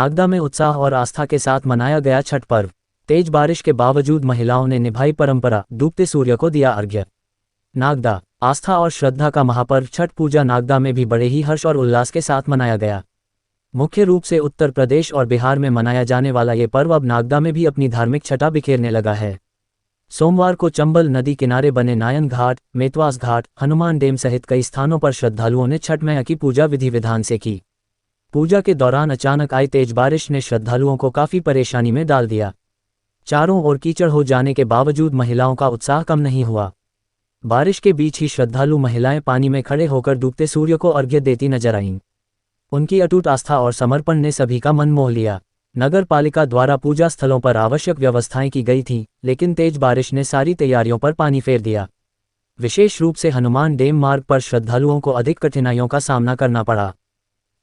नागदा में उत्साह और आस्था के साथ मनाया गया छठ पर्व। तेज बारिश के बावजूद महिलाओं ने निभाई परंपरा, डूबते सूर्य को दिया अर्घ्य। नागदा, आस्था और श्रद्धा का महापर्व छठ पूजा नागदा में भी बड़े ही हर्ष और उल्लास के साथ मनाया गया। मुख्य रूप से उत्तर प्रदेश और बिहार में मनाया जाने वाला ये पर्व अब नागदा में भी अपनी धार्मिक छटा बिखेरने लगा है। सोमवार को चंबल नदी किनारे बने नायन घाट, मेतवास घाट, हनुमान डैम सहित कई स्थानों पर श्रद्धालुओं ने छठ मैया की पूजा विधि विधान से की। पूजा के दौरान अचानक आई तेज बारिश ने श्रद्धालुओं को काफी परेशानी में डाल दिया। चारों ओर कीचड़ हो जाने के बावजूद महिलाओं का उत्साह कम नहीं हुआ। बारिश के बीच ही श्रद्धालु महिलाएं पानी में खड़े होकर डूबते सूर्य को अर्घ्य देती नजर आईं। उनकी अटूट आस्था और समर्पण ने सभी का मन मोह लिया। नगर पालिका द्वारा पूजा स्थलों पर आवश्यक व्यवस्थाएं की गई थीं, लेकिन तेज बारिश ने सारी तैयारियों पर पानी फेर दिया। विशेष रूप से हनुमान डैम मार्ग पर श्रद्धालुओं को अधिक कठिनाइयों का सामना करना पड़ा।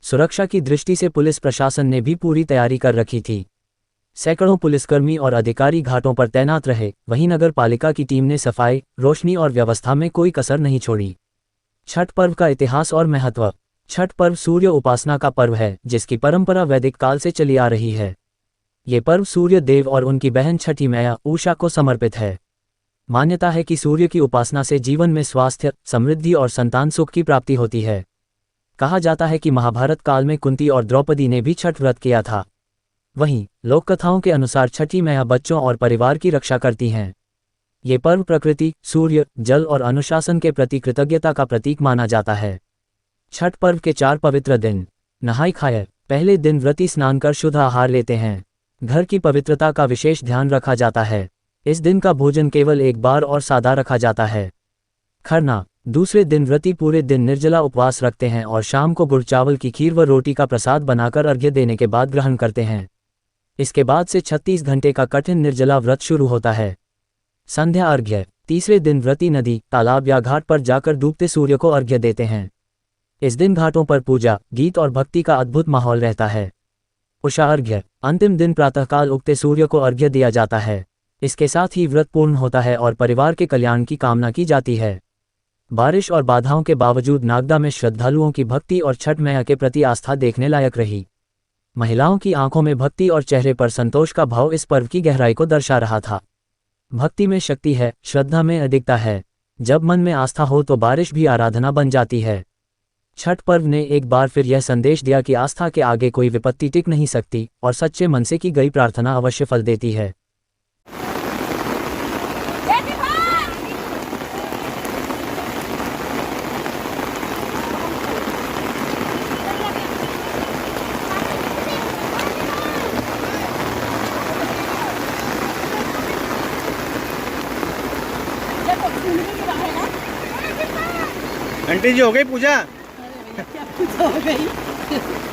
सुरक्षा की दृष्टि से पुलिस प्रशासन ने भी पूरी तैयारी कर रखी थी। सैकड़ों पुलिसकर्मी और अधिकारी घाटों पर तैनात रहे। वहीं नगर पालिका की टीम ने सफाई, रोशनी और व्यवस्था में कोई कसर नहीं छोड़ी। छठ पर्व का इतिहास और महत्व। छठ पर्व सूर्य उपासना का पर्व है, जिसकी परंपरा वैदिक काल से चली आ रही है। ये पर्व सूर्य देव और उनकी बहन छठी मैया उषा को समर्पित है। मान्यता है कि सूर्य की उपासना से जीवन में स्वास्थ्य, समृद्धि और संतान सुख की प्राप्ति होती है। कहा जाता है कि महाभारत काल में कुंती और द्रौपदी ने भी छठ व्रत किया था। वहीं लोक कथाओं के अनुसार छठी मैया बच्चों और परिवार की रक्षा करती हैं। ये पर्व प्रकृति, सूर्य, जल और अनुशासन के प्रति कृतज्ञता का प्रतीक माना जाता है। छठ पर्व के 4 पवित्र दिन। नहाई खाए। पहले दिन व्रती स्नान कर शुद्ध आहार लेते हैं। घर की पवित्रता का विशेष ध्यान रखा जाता है। इस दिन का भोजन केवल एक बार और सादा रखा जाता है। खरना। दूसरे दिन व्रती पूरे दिन निर्जला उपवास रखते हैं और शाम को गुड़ चावल की खीर व रोटी का प्रसाद बनाकर अर्घ्य देने के बाद ग्रहण करते हैं। इसके बाद से 36 घंटे का कठिन निर्जला व्रत शुरू होता है। संध्या अर्घ्य। तीसरे दिन व्रती नदी, तालाब या घाट पर जाकर डूबते सूर्य को अर्घ्य देते हैं। इस दिन घाटों पर पूजा, गीत और भक्ति का अद्भुत माहौल रहता है। उषा अर्घ्य। अंतिम दिन प्रातःकाल उगते सूर्य को अर्घ्य दिया जाता है। इसके साथ ही व्रत पूर्ण होता है और परिवार के कल्याण की कामना की जाती है। बारिश और बाधाओं के बावजूद नागदा में श्रद्धालुओं की भक्ति और छठ मैया के प्रति आस्था देखने लायक रही। महिलाओं की आंखों में भक्ति और चेहरे पर संतोष का भाव इस पर्व की गहराई को दर्शा रहा था। भक्ति में शक्ति है, श्रद्धा में अडिगता है। जब मन में आस्था हो तो बारिश भी आराधना बन जाती है। छठ पर्व ने एक बार फिर यह संदेश दिया कि आस्था के आगे कोई विपत्ति टिक नहीं सकती और सच्चे मन से की गई प्रार्थना अवश्य फल देती है। आंटी जी हो गई पूजा? हो गई।